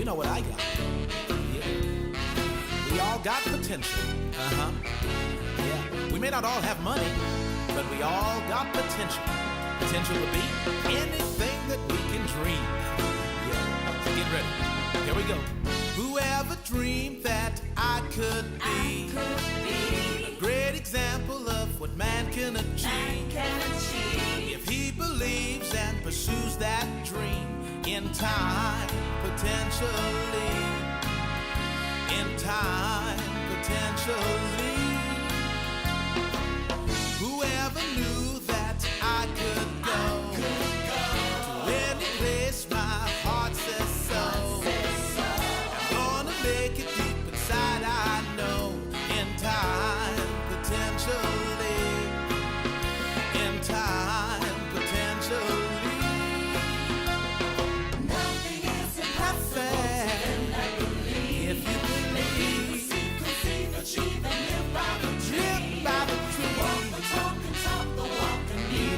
know what I got. Yeah. We all got potential. Uh-huh. Yeah. We may not all have money, but we all got potential. Potential to be anything that we can dream. Yeah. So get ready. Here we go. Whoever dreamed that I could be a great example of what man can achieve. If he believes and pursues that dream, in time, potentially, in time, potentially, whoever knew that I could go to any place my heart says so. I'm gonna make it deep inside, I know, in time, potentially, in time, potentially.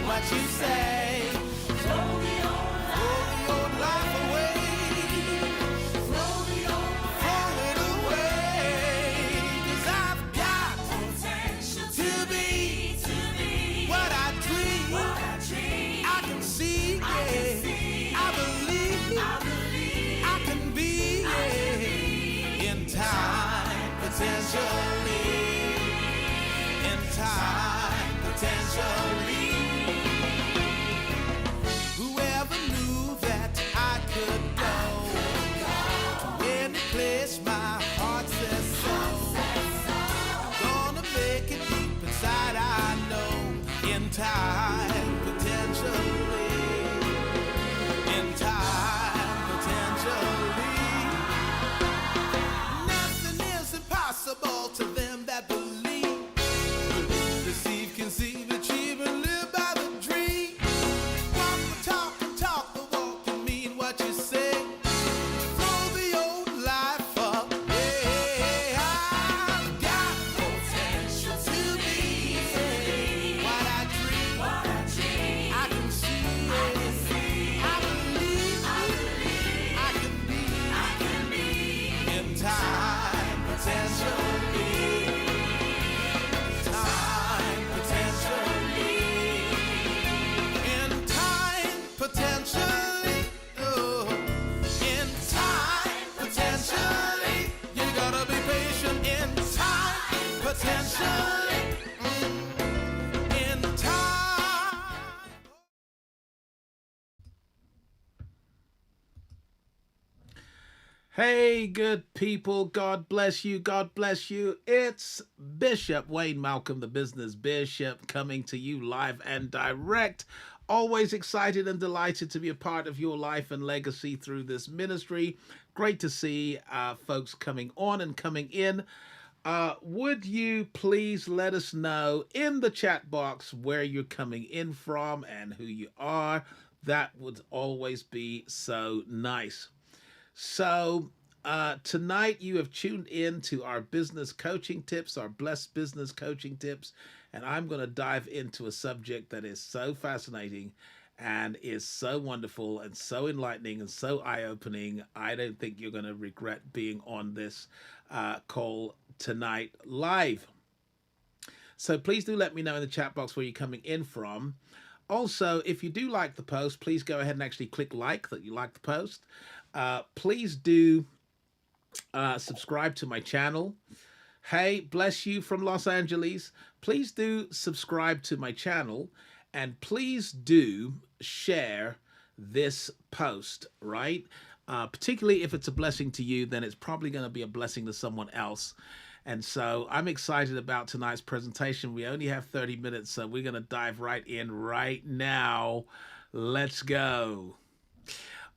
What you say, throw the old life away, throw it away, 'cause I've got potential to be what I dream, I can see, yeah, I believe I can be, yeah, in time, potentially, in time, potentially. Whoever knew that I could go to any place my heart says so. I'm gonna make it deep inside, I know, in time, potentially, in time, potentially. Nothing is impossible to them that believe, receive, conceive, achieve, and live by the dream. Walk the talk and talk the walk and mean what you say. Throw the old life away. I've got potential to be what I dream. I can see it. I believe I can be in time, potentially. Time, potentially. In time, potentially. Oh, in time, potentially. You gotta be patient. In time, potentially. In time. Hey, good people. God bless you. God bless you. It's Bishop Wayne Malcolm, the business bishop, coming to you live and direct. Always excited and delighted to be a part of your life and legacy through this ministry. Great to see folks coming on and coming in. Would you please let us know in the chat box where you're coming in from and who you are? That would always be so nice. So, tonight you have tuned in to our business coaching tips, our blessed business coaching tips, and I'm going to dive into a subject that is so fascinating and is so wonderful and so enlightening and so eye-opening. I don't think you're going to regret being on this call tonight live. So please do let me know in the chat box where you're coming in from. Also, if you do like the post, please go ahead and actually click like that you like the post. Please do subscribe to my channel. Hey, bless you from Los Angeles. Please do subscribe to my channel and please do share this post, right? Particularly if it's a blessing to you, then it's probably going to be a blessing to someone else. And so I'm excited about tonight's presentation. We only have 30 minutes, so we're going to dive right in right now. Let's go.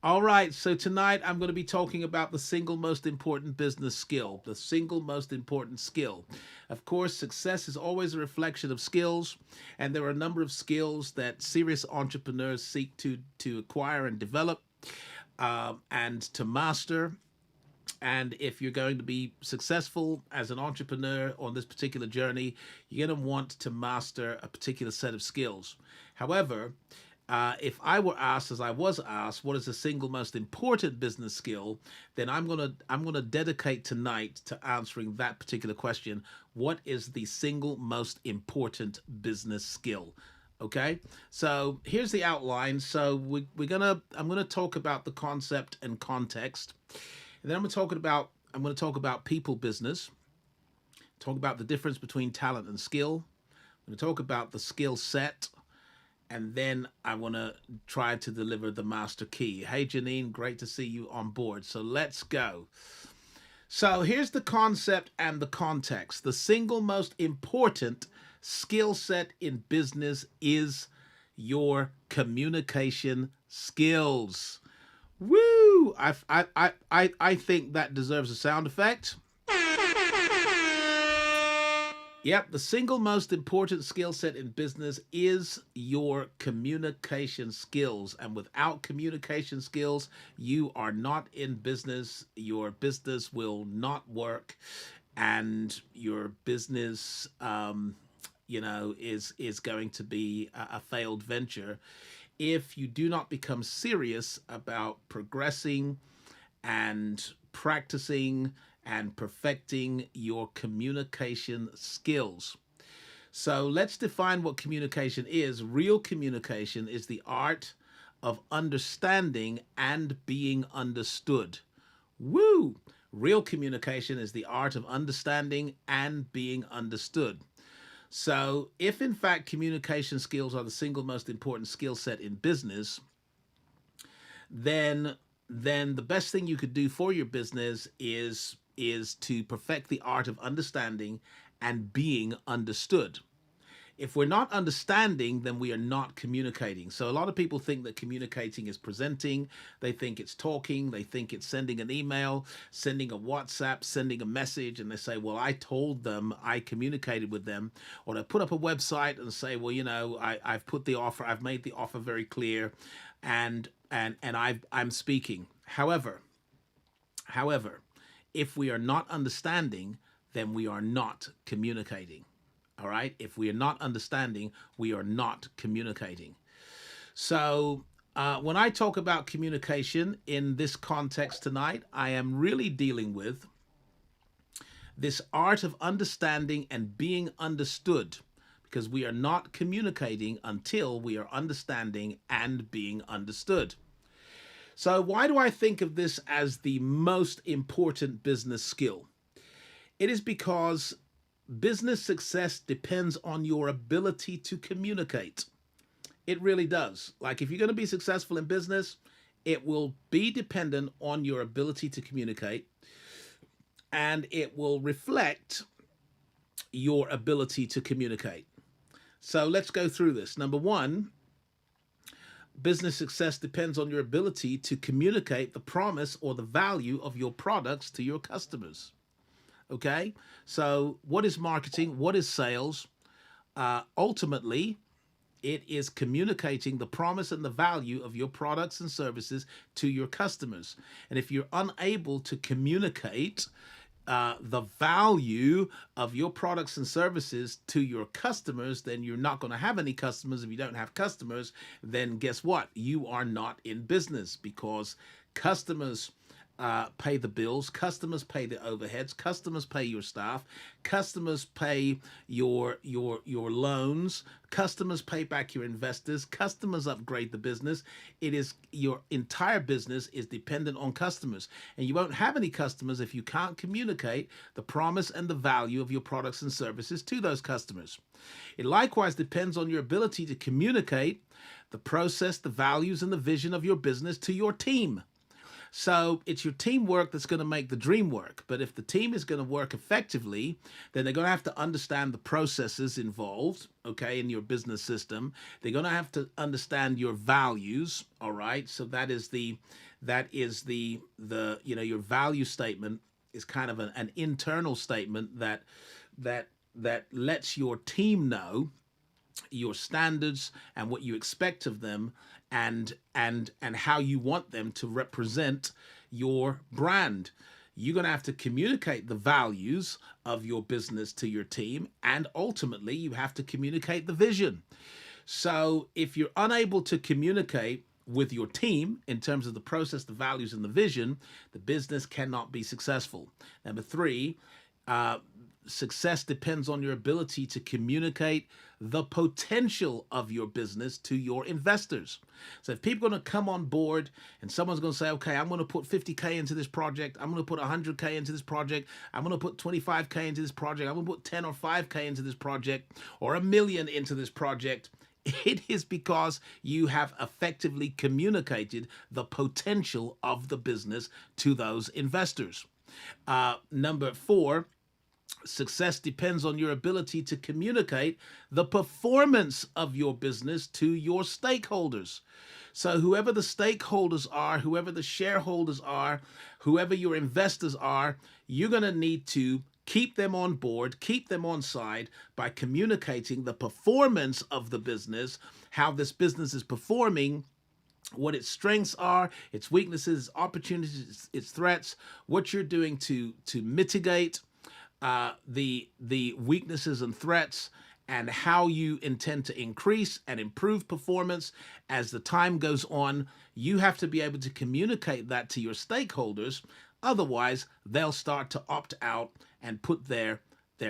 All right, so tonight I'm going to be talking about the single most important business skill, the single most important skill. Of course, success is always a reflection of skills, and there are a number of skills that serious entrepreneurs seek to acquire and develop and to master. And if you're going to be successful as an entrepreneur on this particular journey, you're going to want to master a particular set of skills. However, if I were asked, as I was asked, what is the single most important business skill, then I'm gonna dedicate tonight to answering that particular question. What is the single most important business skill? Okay, so here's the outline. So I'm gonna talk about the concept and context, and then I'm gonna talk about people business, talk about the difference between talent and skill. I'm going to talk about the skill set, and then I want to try to deliver the master key. Hey, Janine, great to see you on board. So let's go. So here's the concept and the context. The single most important skill set in business is your communication skills. Woo! I think that deserves a sound effect. Yep, the single most important skill set in business is your communication skills. And without communication skills, you are not in business. Your business will not work, and your business, is going to be a failed venture if you do not become serious about progressing and practicing and perfecting your communication skills. So let's define what communication is. Real communication is the art of understanding and being understood. Woo! Real communication is the art of understanding and being understood. So, if in fact communication skills are the single most important skill set in business, then the best thing you could do for your business is to perfect the art of understanding and being understood. If we're not understanding, then we are not communicating. So a lot of people think that communicating is presenting. They think it's talking. They think it's sending an email, sending a WhatsApp, sending a message. And they say, well, I told them, I communicated with them. Or they put up a website and say, well, I've put the offer, I've made the offer very clear, and I'm speaking. However, if we are not understanding, then we are not communicating. All right. If we are not understanding, we are not communicating. So when I talk about communication in this context tonight, I am really dealing with this art of understanding and being understood, because we are not communicating until we are understanding and being understood. So why do I think of this as the most important business skill? It is because business success depends on your ability to communicate. It really does. Like, if you're going to be successful in business, it will be dependent on your ability to communicate, and it will reflect your ability to communicate. So let's go through this. Number one, business success depends on your ability to communicate the promise or the value of your products to your customers. Okay, so what is marketing? What is sales? Ultimately, it is communicating the promise and the value of your products and services to your customers. And if you're unable to communicate the value of your products and services to your customers, then you're not going to have any customers. If you don't have customers, then guess what? You are not in business, because customers pay the bills, customers pay the overheads, customers pay your staff, customers pay your loans, customers pay back your investors, customers upgrade the business. It is, your entire business is dependent on customers, and you won't have any customers if you can't communicate the promise and the value of your products and services to those customers. It likewise depends on your ability to communicate the process, the values, and the vision of your business to your team. So it's your teamwork that's going to make the dream work. But if the team is going to work effectively, then they're going to have to understand the processes involved, okay, in your business system. They're going to have to understand your values, all right? So that is the your value statement is kind of an internal statement that lets your team know your standards and what you expect of them, and how you want them to represent your brand. You're going to have to communicate the values of your business to your team, and ultimately you have to communicate the vision. So if you're unable to communicate with your team in terms of the process, the values, and the vision, the business cannot be successful. Number three, uh, success depends on your ability to communicate the potential of your business to your investors. So if people are going to come on board and someone's going to say, okay, I'm going to put 50K into this project, I'm going to put 100K into this project, I'm going to put 25K into this project, I'm going to put 10 or 5K into this project, or a million into this project, it is because you have effectively communicated the potential of the business to those investors. Number four, success depends on your ability to communicate the performance of your business to your stakeholders. So, whoever the stakeholders are, whoever the shareholders are, whoever your investors are, you're going to need to keep them on board, keep them on side by communicating the performance of the business, how this business is performing, what its strengths are, its weaknesses, opportunities, its threats, what you're doing to mitigate the weaknesses and threats, and how you intend to increase and improve performance as the time goes on. You have to be able to communicate that to your stakeholders. Otherwise, they'll start to opt out and put their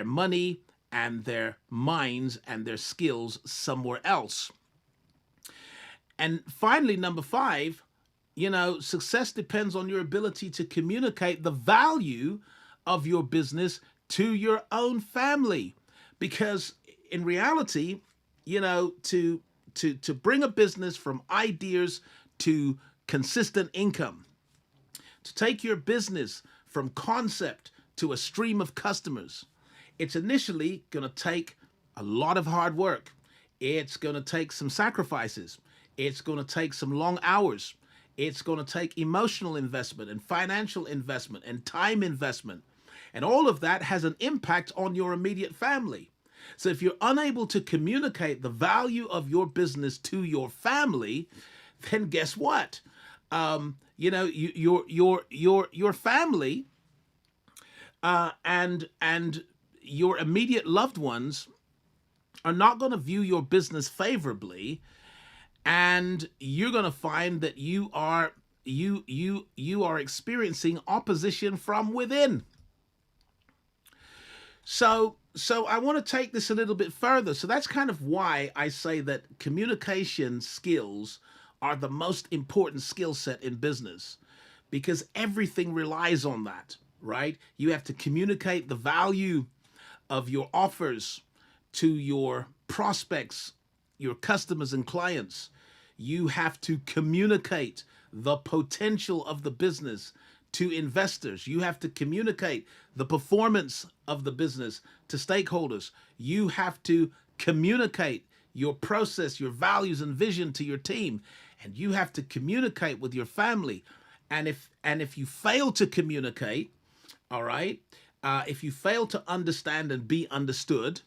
money and their minds and their skills somewhere else. And finally, number five, success depends on your ability to communicate the value of your business to your own family. Because in reality, to bring a business from ideas to consistent income, to take your business from concept to a stream of customers, it's initially going to take a lot of hard work. It's going to take some sacrifices. It's going to take some long hours. It's going to take emotional investment and financial investment and time investment. And all of that has an impact on your immediate family. So if you're unable to communicate the value of your business to your family, then guess what? Your family and your immediate loved ones are not going to view your business favorably, and you're going to find that you are experiencing opposition from within. So I want to take this a little bit further. So that's kind of why I say that communication skills are the most important skill set in business, because everything relies on that, right? You have to communicate the value of your offers to your prospects, your customers and clients. You have to communicate the potential of the business to investors. You have to communicate the performance of the business to stakeholders. You have to communicate your process, your values and vision to your team. And you have to communicate with your family. And if you fail to communicate, all right, if you fail to understand and be understood,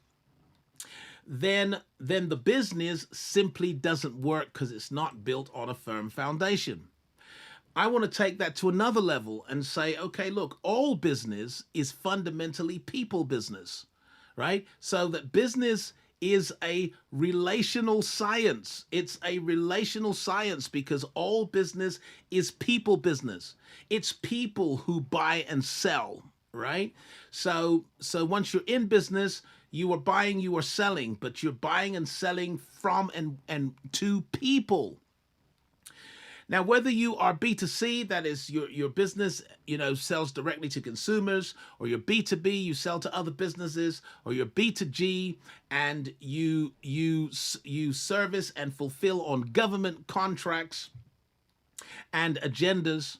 then the business simply doesn't work because it's not built on a firm foundation. I want to take that to another level and say, okay, look, all business is fundamentally people business, right? So that business is a relational science. It's a relational science because all business is people business. It's people who buy and sell, right? So once you're in business, you are buying, you are selling, but you're buying and selling from and to people. Now, whether you are B2C, that is your business, sells directly to consumers, or you're B2B, you sell to other businesses, or you're B2G and you service and fulfill on government contracts and agendas,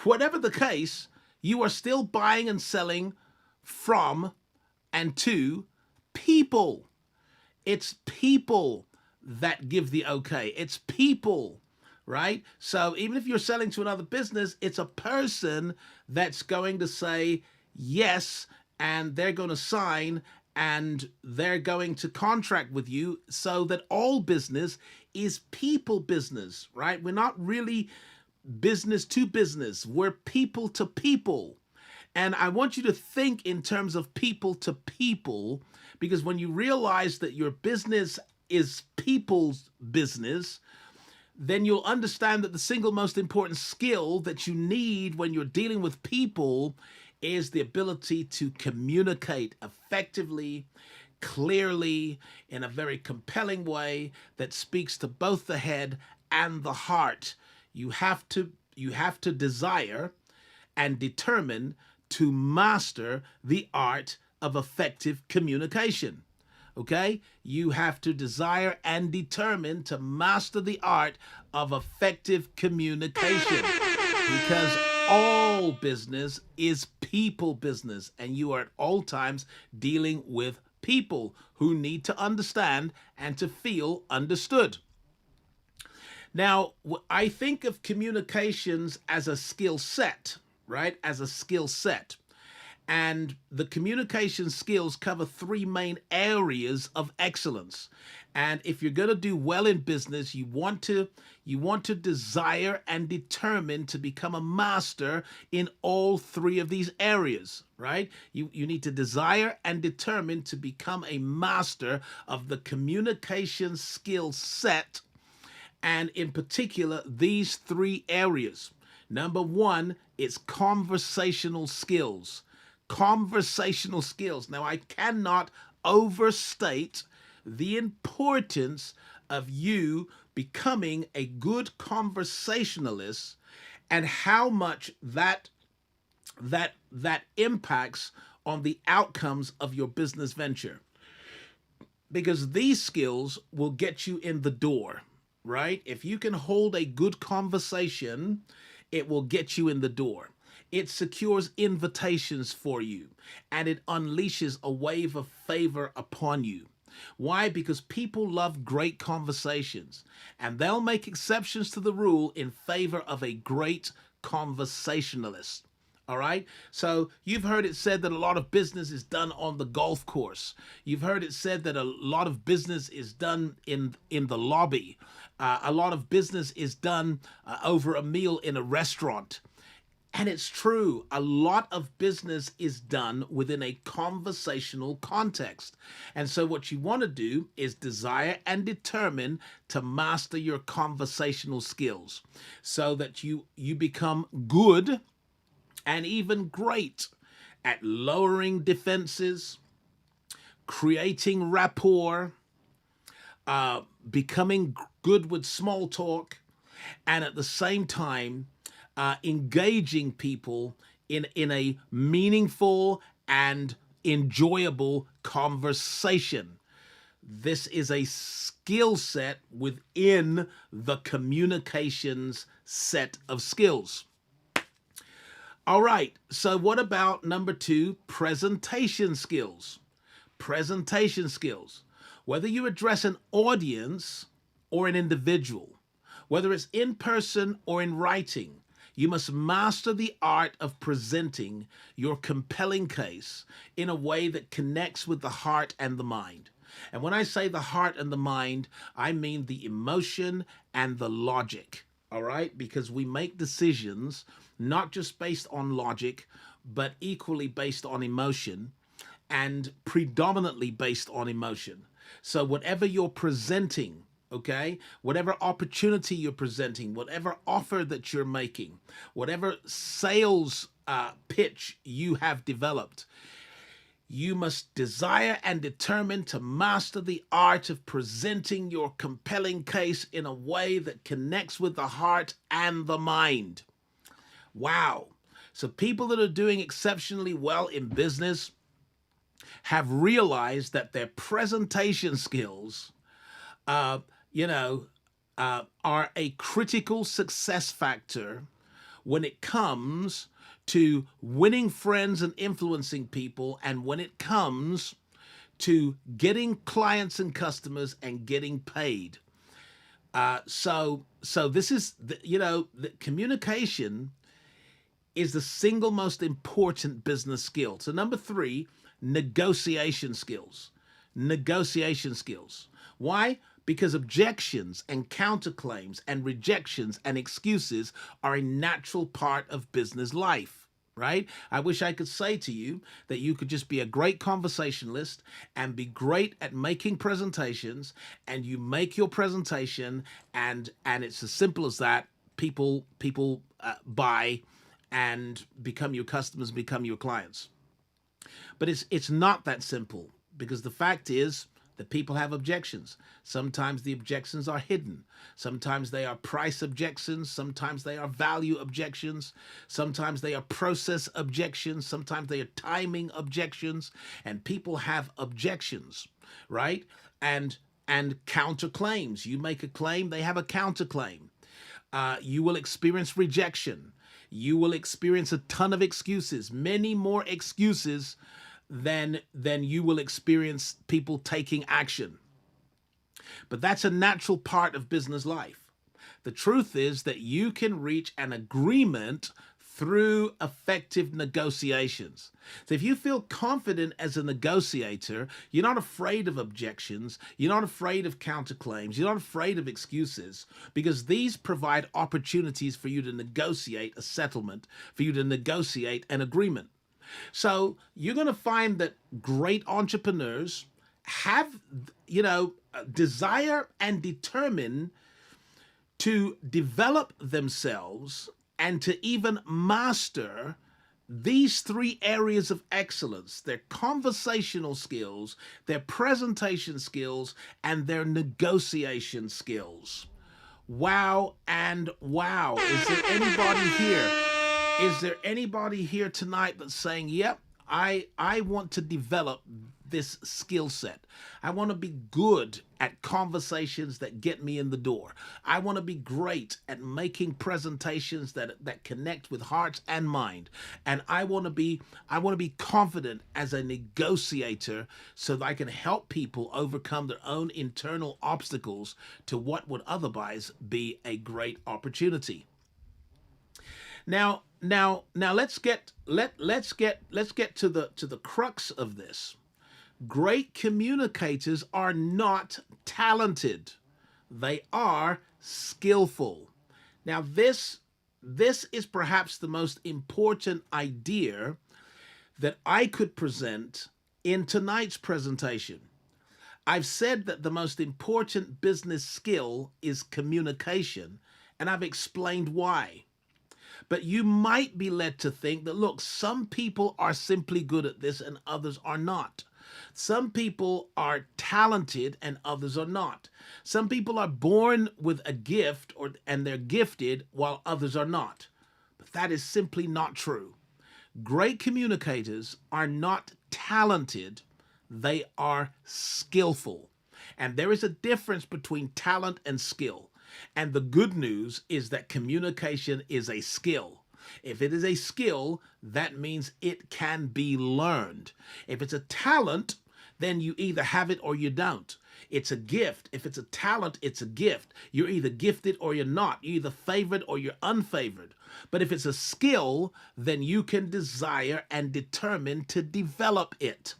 whatever the case, you are still buying and selling from and to people. It's people that give the okay. It's people, right? So even if you're selling to another business, it's a person that's going to say yes, and they're going to sign, and they're going to contract with you, so that all business is people business, right? We're not really business to business. We're people to people. And I want you to think in terms of people to people, because when you realize that your business is people's business, then you'll understand that the single most important skill that you need when you're dealing with people is the ability to communicate effectively, clearly, in a very compelling way that speaks to both the head and the heart. You have to desire and determine to master the art of effective communication. Okay? You have to desire and determine to master the art of effective communication because all business is people business, and you are at all times dealing with people who need to understand and to feel understood. Now, I think of communications as a skill set, right? As a skill set. And the communication skills cover three main areas of excellence. And if you're going to do well in business, you want to desire and determine to become a master in all three of these areas, right? You need to desire and determine to become a master of the communication skill set, and in particular, these three areas. Number one, it's conversational skills. Conversational skills. Now, I cannot overstate the importance of you becoming a good conversationalist and how much that impacts on the outcomes of your business venture, because these skills will get you in the door, right? If you can hold a good conversation, it will get you in the door. It secures invitations for you, and it unleashes a wave of favor upon you. Why? Because people love great conversations, and they'll make exceptions to the rule in favor of a great conversationalist. All right. So you've heard it said that a lot of business is done on the golf course. You've heard it said that a lot of business is done in the lobby. A lot of business is done over a meal in a restaurant. And it's true. A lot of business is done within a conversational context. And so what you want to do is desire and determine to master your conversational skills so that you become good and even great at lowering defenses, creating rapport, becoming good with small talk, and at the same time, engaging people in a meaningful and enjoyable conversation. This is a skill set within the communications set of skills. All right, so what about number two, presentation skills? Presentation skills. Whether you address an audience or an individual, whether it's in person or in writing, you must master the art of presenting your compelling case in a way that connects with the heart and the mind. And when I say the heart and the mind, I mean the emotion and the logic. All right? Because we make decisions not just based on logic, but equally based on emotion and predominantly based on emotion. So whatever you're presenting, okay, whatever opportunity you're presenting, whatever offer that you're making, whatever sales pitch you have developed, you must desire and determine to master the art of presenting your compelling case in a way that connects with the heart and the mind. Wow. So people that are doing exceptionally well in business have realized that their presentation skills, uh, are a critical success factor when it comes to winning friends and influencing people, and when it comes to getting clients and customers and getting paid. So this is the communication is the single most important business skill. So number three, negotiation skills. Negotiation skills. Why? Because objections and counterclaims and rejections and excuses are a natural part of business life. right? I wish I could say to you that you could just be a great conversationalist and be great at making presentations, and you make your presentation, and it's as simple as that. People buy and become your customers, become your clients. But it's not that simple, because the fact is that people have objections. Sometimes the objections are hidden. Sometimes they are price objections. Sometimes they are value objections. Sometimes they are process objections. Sometimes they are timing objections. And people have objections, right? And counterclaims. You make a claim, they have a counterclaim. You will experience rejection. You will experience a ton of excuses, many more excuses than you will experience people taking action. But that's a natural part of business life. The truth is that you can reach an agreement through effective negotiations. So if you feel confident as a negotiator, you're not afraid of objections, you're not afraid of counterclaims, you're not afraid of excuses, because these provide opportunities for you to negotiate a settlement, for you to negotiate an agreement. So you're going to find that great entrepreneurs have, desire and determine to develop themselves and to even master these three areas of excellence: their conversational skills, their presentation skills, and their negotiation skills. Wow and wow. Is there anybody here? Is there anybody here tonight that's saying, yep, I want to develop this skill set. I want to be good at conversations that get me in the door. I want to be great at making presentations that connect with hearts and mind. And I want to be confident as a negotiator, so that I can help people overcome their own internal obstacles to what would otherwise be a great opportunity. Now let's get to the crux of this. Great communicators are not talented. They are skillful. Now this is perhaps the most important idea that I could present in tonight's presentation. I've said that the most important business skill is communication, and I've explained why. But you might be led to think that, look, some people are simply good at this and others are not. Some people are talented and others are not. Some people are born with a gift, and they're gifted, while others are not. But that is simply not true. Great communicators are not talented, they are skillful. And there is a difference between talent and skill. And the good news is that communication is a skill. If it is a skill, that means it can be learned. If it's a talent, then you either have it or you don't. It's a gift. If it's a talent, it's a gift. You're either gifted or you're not. You're either favored or you're unfavored. But if it's a skill, then you can desire and determine to develop it.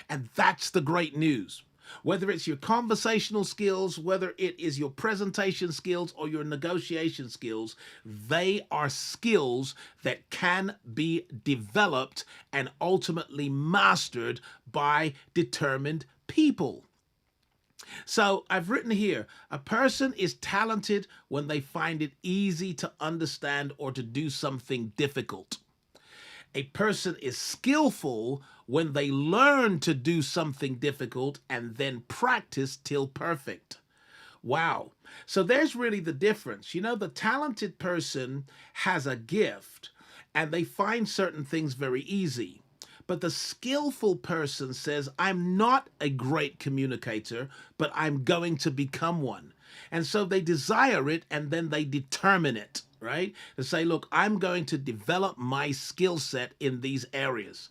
And that's the great news. Whether it's your conversational skills, whether it is your presentation skills or your negotiation skills, they are skills that can be developed and ultimately mastered by determined people. So I've written here, a person is talented when they find it easy to understand or to do something difficult. A person is skillful when they learn to do something difficult and then practice till perfect. Wow. So there's really the difference. The talented person has a gift and they find certain things very easy. But the skillful person says, I'm not a great communicator, but I'm going to become one. And so they desire it and then they determine it, right? To say, look, I'm going to develop my skill set in these areas.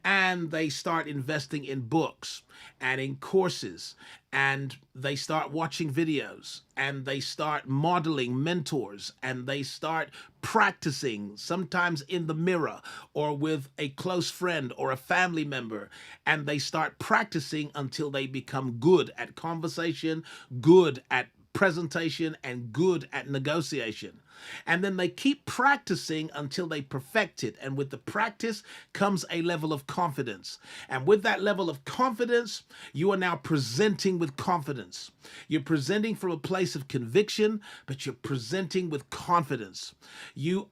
And they start investing in books and in courses, and they start watching videos, and they start modeling mentors, and they start practicing, sometimes in the mirror or with a close friend or a family member, and they start practicing until they become good at conversation, good at presentation and good at negotiation. And then they keep practicing until they perfect it. And with the practice comes a level of confidence. And with that level of confidence, you are now presenting with confidence. You're presenting from a place of conviction, but you're presenting with confidence. You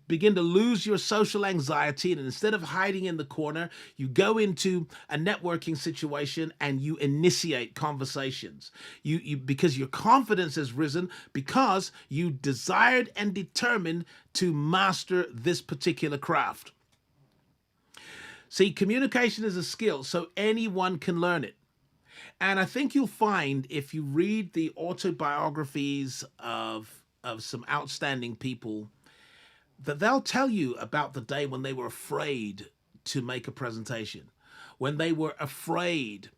begin to lose your social anxiety, and instead of hiding in the corner, you go into a networking situation and you initiate conversations. You because your confidence has risen because you desired and determined to master this particular craft. See, communication is a skill, so anyone can learn it. And I think you'll find if you read the autobiographies of some outstanding people that they'll tell you about the day when they were afraid to make a presentation, when they were afraid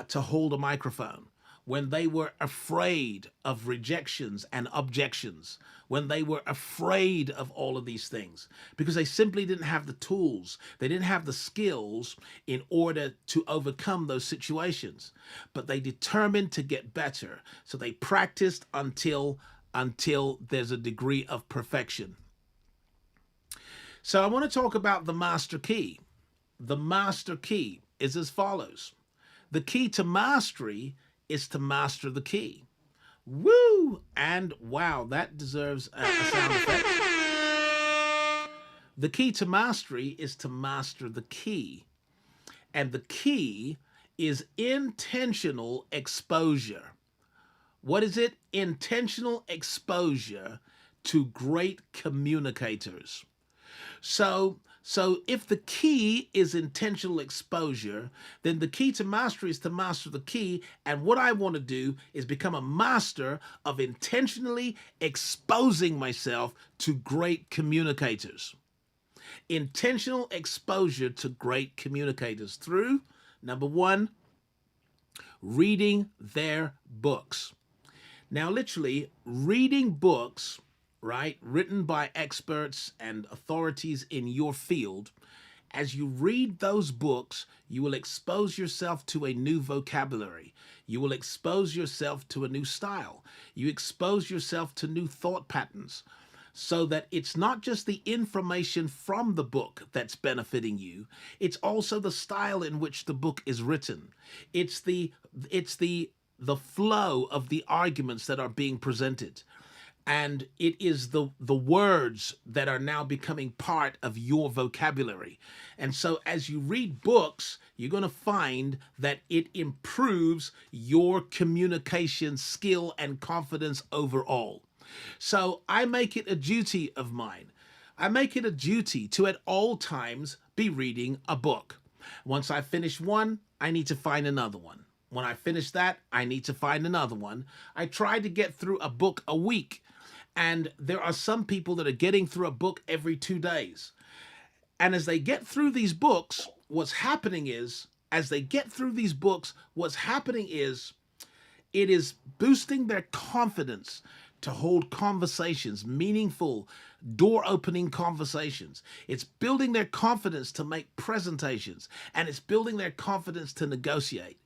to hold a microphone, when they were afraid of rejections and objections, when they were afraid of all of these things, because they simply didn't have the tools, they didn't have the skills in order to overcome those situations. But they determined to get better, so they practiced until there's a degree of perfection. So I want to talk about the master key. The master key is as follows. The key to mastery is to master the key. Woo! And wow, that deserves a sound effect. The key to mastery is to master the key. And the key is intentional exposure. What is it? Intentional exposure to great communicators. So if the key is intentional exposure, then the key to mastery is to master the key. And what I want to do is become a master of intentionally exposing myself to great communicators. Intentional exposure to great communicators through, number one, reading their books. Now, literally, reading books, right, written by experts and authorities in your field, as you read those books, you will expose yourself to a new vocabulary. You will expose yourself to a new style. You expose yourself to new thought patterns, so that it's not just the information from the book that's benefiting you, it's also the style in which the book is written. It's the flow of the arguments that are being presented. And it is the words that are now becoming part of your vocabulary. And so as you read books, you're going to find that it improves your communication skill and confidence overall. So I make it a duty of mine. I make it a duty to at all times be reading a book. Once I finish one, I need to find another one. When I finish that, I need to find another one. I try to get through a book a week. And there are some people that are getting through a book every 2 days. And as they get through these books, what's happening is it is boosting their confidence to hold conversations, meaningful, door-opening conversations. It's building their confidence to make presentations, and it's building their confidence to negotiate.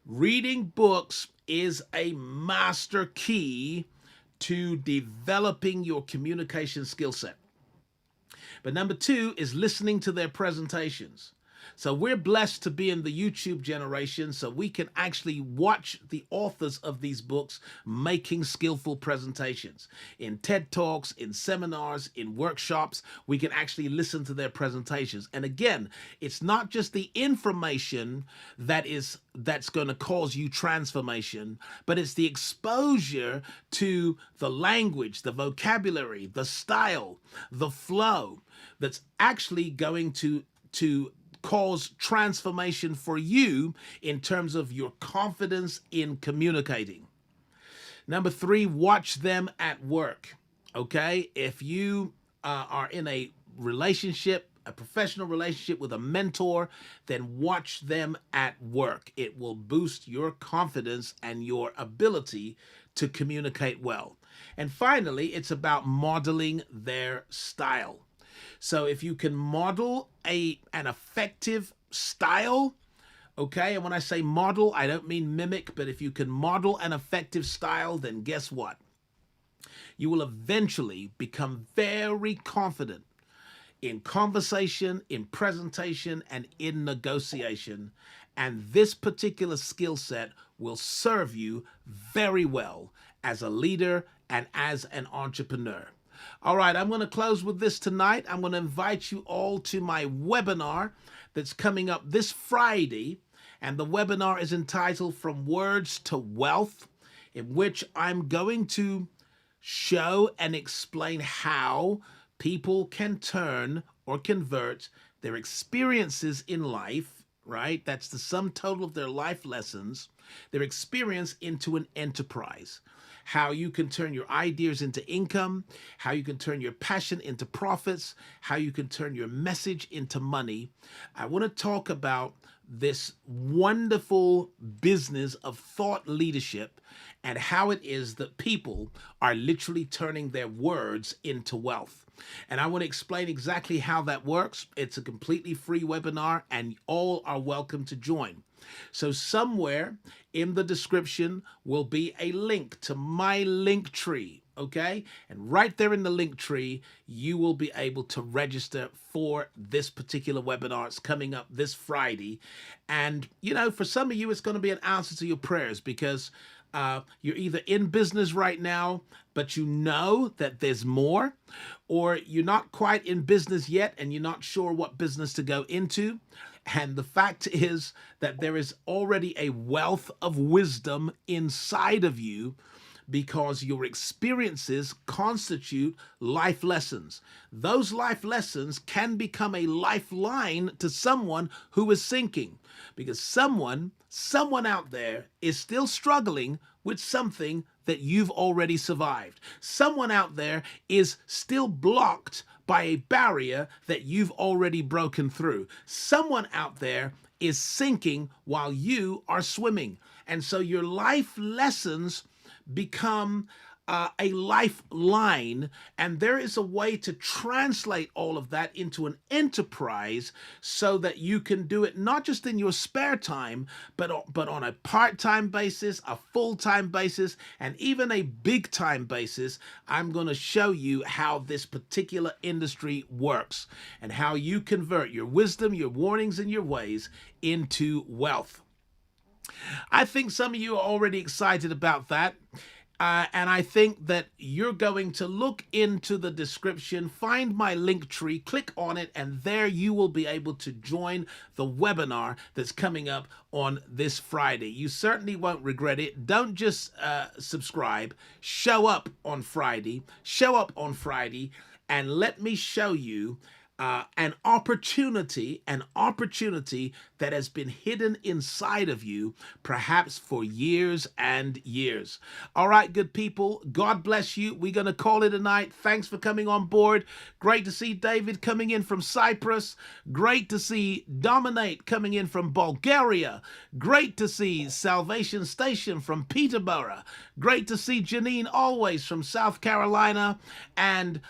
Reading books is a master key to developing your communication skill set. But number two is listening to their presentations. So we're blessed to be in the YouTube generation, so we can actually watch the authors of these books making skillful presentations. In TED Talks, in seminars, in workshops, we can actually listen to their presentations. And again, it's not just the information that's going to cause you transformation, but it's the exposure to the language, the vocabulary, the style, the flow that's actually going to cause transformation for you in terms of your confidence in communicating. Number three, watch them at work. Okay? If you are in a relationship, a professional relationship with a mentor, then watch them at work. It will boost your confidence and your ability to communicate well. And finally, it's about modeling their style. So if you can model an effective style, Okay, and when I say model, I don't mean mimic, but if you can model an effective style, then guess what? You will eventually become very confident in conversation, in presentation, and in negotiation. And this particular skill set will serve you very well as a leader and as an entrepreneur. All right, I'm going to close with this tonight. I'm going to invite you all to my webinar that's coming up this Friday. And the webinar is entitled From Words to Wealth, in which I'm going to show and explain how people can turn or convert their experiences in life, right? That's the sum total of their life lessons, their experience into an enterprise. How you can turn your ideas into income, how you can turn your passion into profits, how you can turn your message into money. I want to talk about this wonderful business of thought leadership and how it is that people are literally turning their words into wealth. And I want to explain exactly how that works. It's a completely free webinar and all are welcome to join. So somewhere in the description will be a link to my link tree. Okay, and right there in the link tree, you will be able to register for this particular webinar. It's coming up this Friday. And, you know, for some of you, it's going to be an answer to your prayers because you're either in business right now, but you know that there's more, or you're not quite in business yet and you're not sure what business to go into. And the fact is that there is already a wealth of wisdom inside of you because your experiences constitute life lessons. Those life lessons can become a lifeline to someone who is sinking because someone out there is still struggling with something that you've already survived. Someone out there is still blocked by a barrier that you've already broken through. Someone out there is sinking while you are swimming. And so your life lessons become a lifeline, and there is a way to translate all of that into an enterprise so that you can do it not just in your spare time, but on a part-time basis, a full-time basis, and even a big-time basis. I'm going to show you how this particular industry works and how you convert your wisdom, your warnings, and your ways into wealth. I think some of you are already excited about that. And I think that you're going to look into the description, find my link tree, click on it, and there you will be able to join the webinar that's coming up on this Friday. You certainly won't regret it. Don't just subscribe. Show up on Friday. Show up on Friday, and let me show you an opportunity that has been hidden inside of you, perhaps for years and years. All right, good people, God bless you. We're going to call it a night. Thanks for coming on board. Great to see David coming in from Cyprus. Great to see Dominate coming in from Bulgaria. Great to see Salvation Station from Peterborough. Great to see Janine Always from South Carolina, and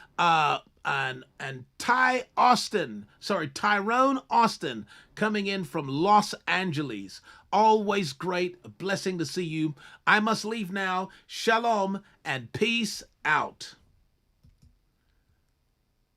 Tyrone Austin coming in from Los Angeles. Always great. A blessing to see you. I must leave now. Shalom and peace out.